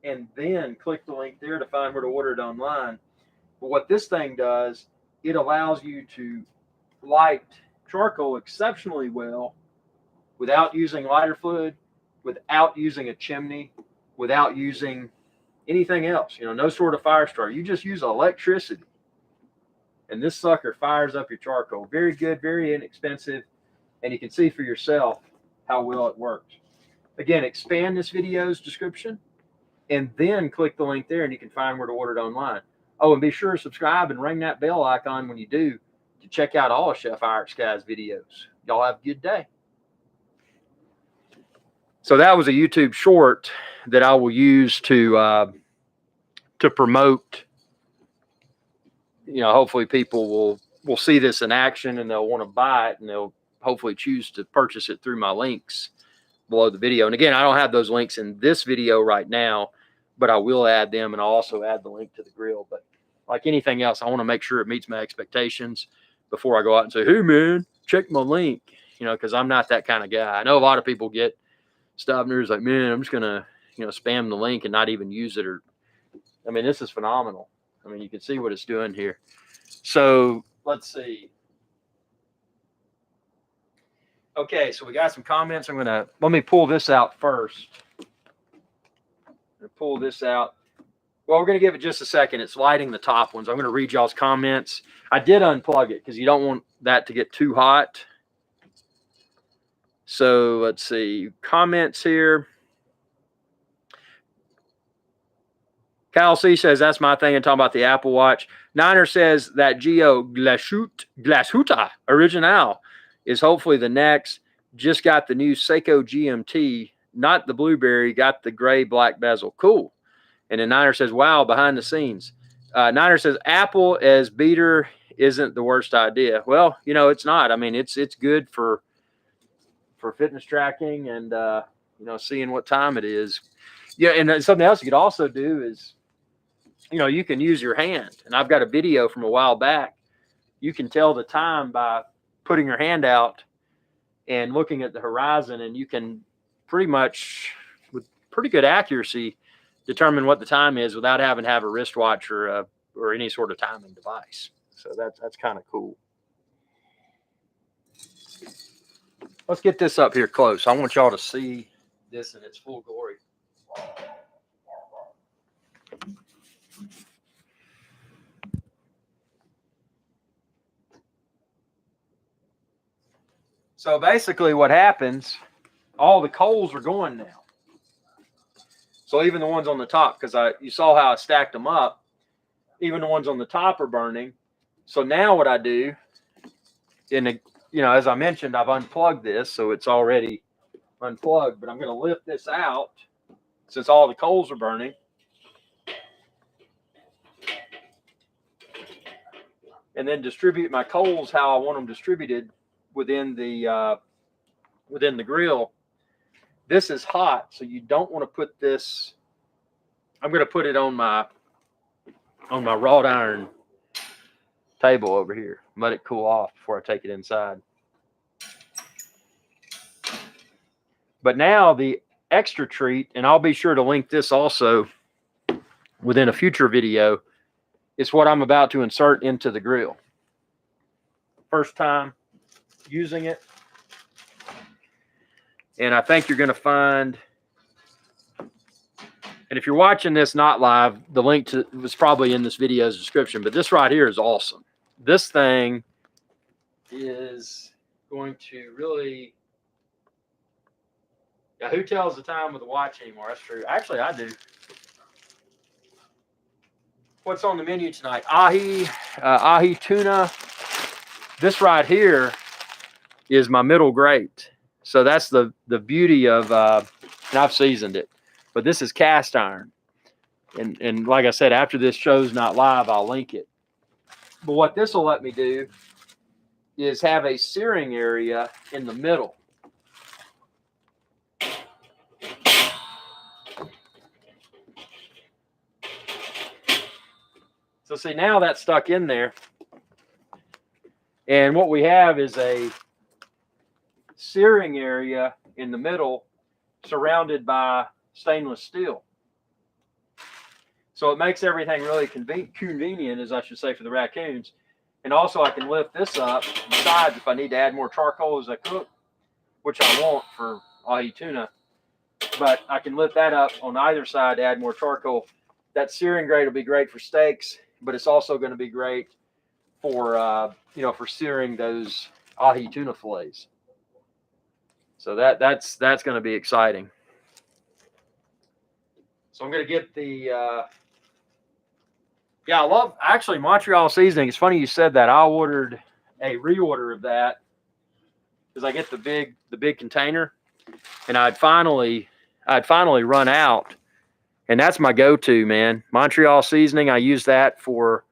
and then click the link there to find where to order it online. But what this thing does, it allows you to light charcoal exceptionally well without using lighter fluid, without using a chimney, without using anything else. No sort of fire starter. You just use electricity. And this sucker fires up your charcoal. Very good, very inexpensive. And you can see for yourself how well it works. Again, expand this video's description and then click the link there and you can find where to order it online. Oh, and be sure to subscribe and ring that bell icon when you do to check out all of Chef Irix Guy's videos. Y'all have a good day. So that was a YouTube short that I will use to promote. Hopefully people will see this in action and they'll want to buy it and they'll hopefully choose to purchase it through my links below the video. And again, I don't have those links in this video right now, but I will add them, and I'll also add the link to the grill. But like anything else, I want to make sure it meets my expectations before I go out and say, hey, man, check my link, because I'm not that kind of guy. I know a lot of people get stuff and they're like, man, I'm just going to, spam the link and not even use it. Or, I mean, this is phenomenal. I mean, you can see what it's doing here. So let's see. Okay, so we got some comments. Let me pull this out first. Pull this out. Well, we're going to give it just a second. It's lighting the top ones. I'm going to read y'all's comments. I did unplug it because you don't want that to get too hot. So let's see. Comments here. Kyle C says, that's my thing. And talking about the Apple Watch. Niner says that Geo Glashütte Original is hopefully the next. Just got the new Seiko GMT, not the blueberry, got the gray black bezel. Cool. And then Niner says, wow, behind the scenes. Niner says, Apple as beater isn't the worst idea. Well, it's not. I mean, it's good for fitness tracking and, seeing what time it is. Yeah, and something else you could also do is, you can use your hand. And I've got a video from a while back. You can tell the time by putting your hand out and looking at the horizon, and you can pretty much, with pretty good accuracy, determine what the time is without having to have a wristwatch or any sort of timing device. So that's kind of cool. Let's get this up here close. I want y'all to see this in its full glory. So basically what happens, all the coals are going now. So even the ones on the top, because you saw how I stacked them up, even the ones on the top are burning. So now what I do, as I mentioned, I've unplugged this, so it's already unplugged, but I'm going to lift this out since all the coals are burning. And then distribute my coals how I want them distributed within the grill. This is hot, so you don't want to put this. I'm going to put it on my wrought iron table over here. Let it cool off before I take it inside. But now the extra treat, and I'll be sure to link this also within a future video, is what I'm about to insert into the grill. First time using it. And I think you're going to find, and if you're watching this not live, the link to was probably in this video's description, but this right here is awesome. This thing is going to really, yeah, who tells the time with a watch anymore? That's true. Actually, I do. What's on the menu tonight? Ahi tuna. This right here is my middle grate. So that's the beauty of, and I've seasoned it, but this is cast iron. And like I said, after this show's not live, I'll link it. But what this will let me do is have a searing area in the middle. So see, now that's stuck in there. And what we have is a searing area in the middle surrounded by stainless steel. So it makes everything really convenient, as I should say, for the raccoons. And also I can lift this up besides if I need to add more charcoal as I cook, which I won't for ahi tuna. But I can lift that up on either side to add more charcoal. That searing grate will be great for steaks, but it's also going to be great for for searing those ahi tuna fillets. So that's going to be exciting. So I'm going to get the I love actually Montreal seasoning. It's funny you said that. I ordered a reorder of that because I get the big container, and I'd finally run out, and that's my go-to, man. Montreal seasoning. I use that for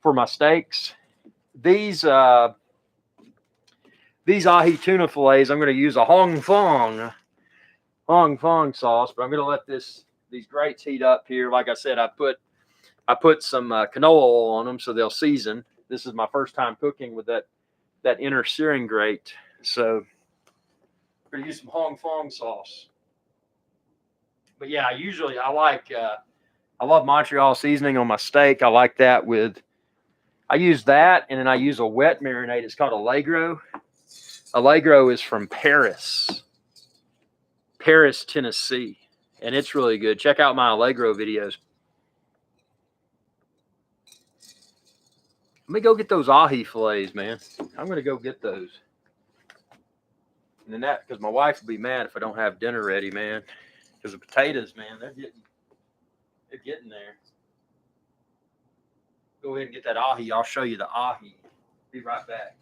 my steaks. These ahi tuna fillets, I'm going to use a Hong Fong sauce, but I'm going to let these grates heat up here. Like I said, I put some canola oil on them so they'll season. This is my first time cooking with that inner searing grate. So I'm going to use some Hong Fong sauce. But yeah, I love Montreal seasoning on my steak. I like that with I use that, and then I use a wet marinade. It's called Allegro. Allegro is from Paris, Tennessee, and it's really good. Check out my Allegro videos. Let me go get those ahi fillets, man. I'm gonna go get those. And then because my wife will be mad if I don't have dinner ready, man. Because the potatoes, man, they're getting there. Go ahead and get that ahi. I'll show you the ahi. Be right back.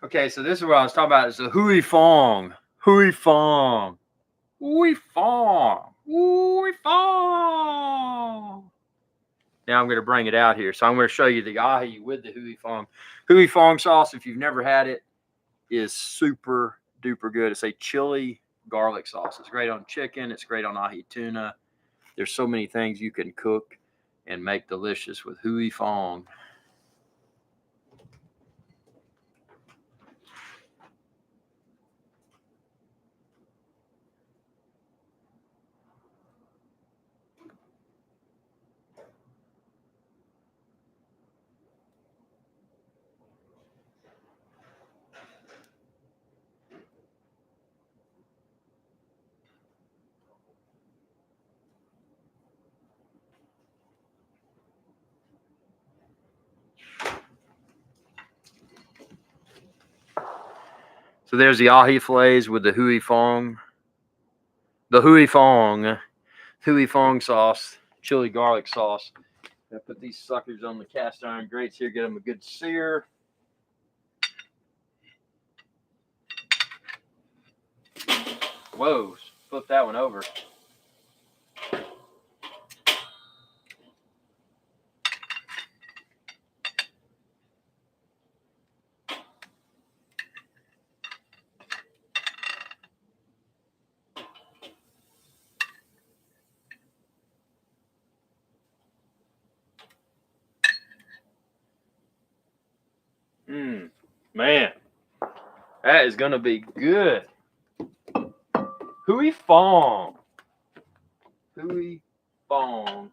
Okay, so this is what I was talking about. It's a hui fong. Hui fong. Hui fong. Hui fong. Now I'm going to bring it out here. So I'm going to show you the ahi with the hui fong. Hui fong sauce, if you've never had it, is super duper good. It's a chili garlic sauce. It's great on chicken. It's great on ahi tuna. There's so many things you can cook and make delicious with hui fong. So there's the ahi fillets with the hui fong. The hui fong sauce, chili garlic sauce. I put these suckers on the cast iron grates here, get them a good sear. Whoa, flip that one over. Man, that is going to be good. Hui Fong. Hui Fong.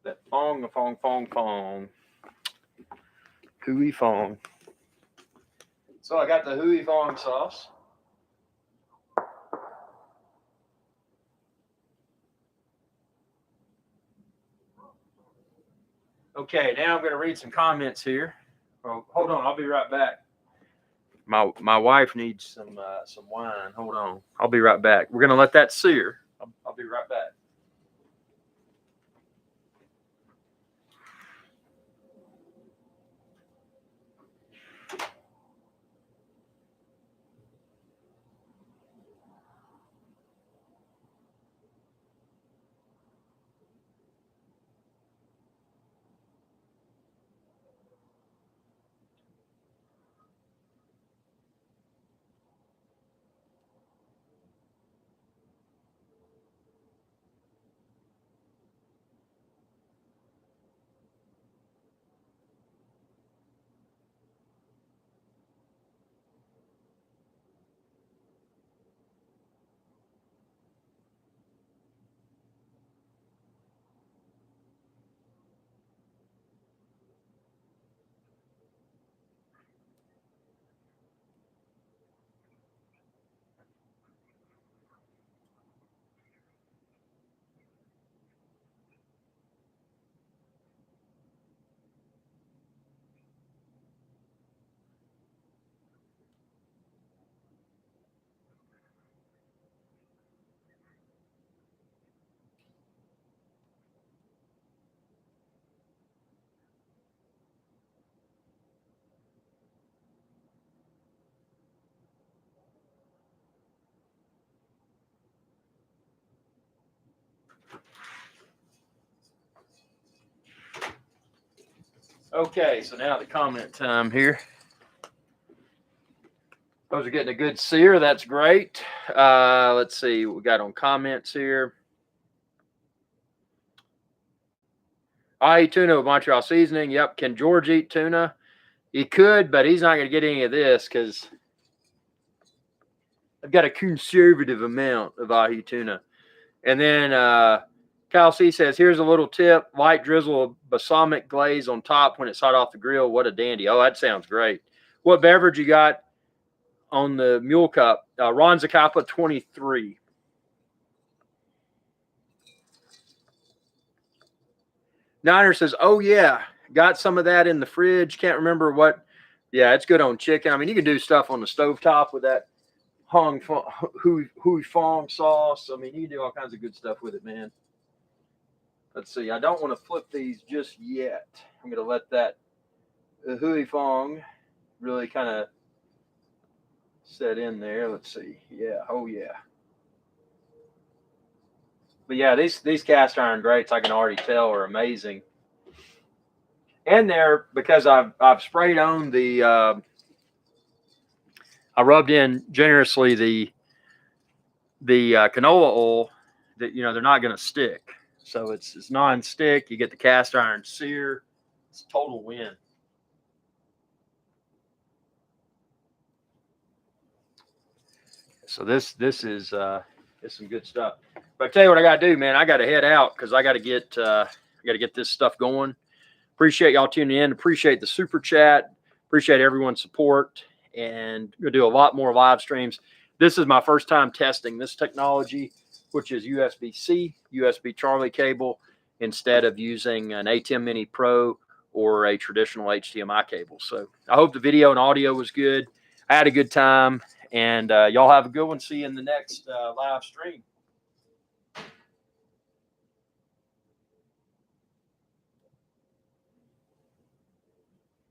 That fong. Hui Fong. So I got the Hui Fong sauce. Okay, now I'm going to read some comments here. Oh, hold on, I'll be right back. My wife needs some wine. Hold on, I'll be right back. We're going to let that sear. I'll be right back. Okay, so now the comment time here. Those are getting a good sear. That's great. Let's see what we got on comments here. I eat tuna with Montreal seasoning. Yep. Can George eat tuna? He could, but he's not going to get any of this because I've got a conservative amount of ahi tuna. And then Kyle C says, here's a little tip. Light drizzle of balsamic glaze on top when it's hot off the grill. What a dandy. Oh, that sounds great. What beverage you got on the mule cup? Ron Zacapa 23. Niner says, oh, yeah. Got some of that in the fridge. Can't remember what. Yeah, it's good on chicken. I mean, you can do stuff on the stovetop with that Hui Fong sauce. I mean, you can do all kinds of good stuff with it, man. Let's see. I don't want to flip these just yet. I'm going to let that Hui Fong really kind of set in there. Let's see. Yeah. Oh, yeah. But yeah, these cast iron grates, I can already tell, are amazing. And they're, because I've sprayed on the I rubbed in generously the canola oil, that they're not going to stick. So it's non-stick. You get the cast iron sear. It's a total win. So this is some good stuff. But I tell you what I got to do, man. I got to head out because I got to get this stuff going. Appreciate y'all tuning in. Appreciate the super chat. Appreciate everyone's support. And we'll do a lot more live streams. This is my first time testing this technology, which is USB-C, USB Charlie cable, instead of using an ATEM Mini Pro or a traditional HDMI cable. So I hope the video and audio was good. I had a good time. And y'all have a good one. See you in the next live stream.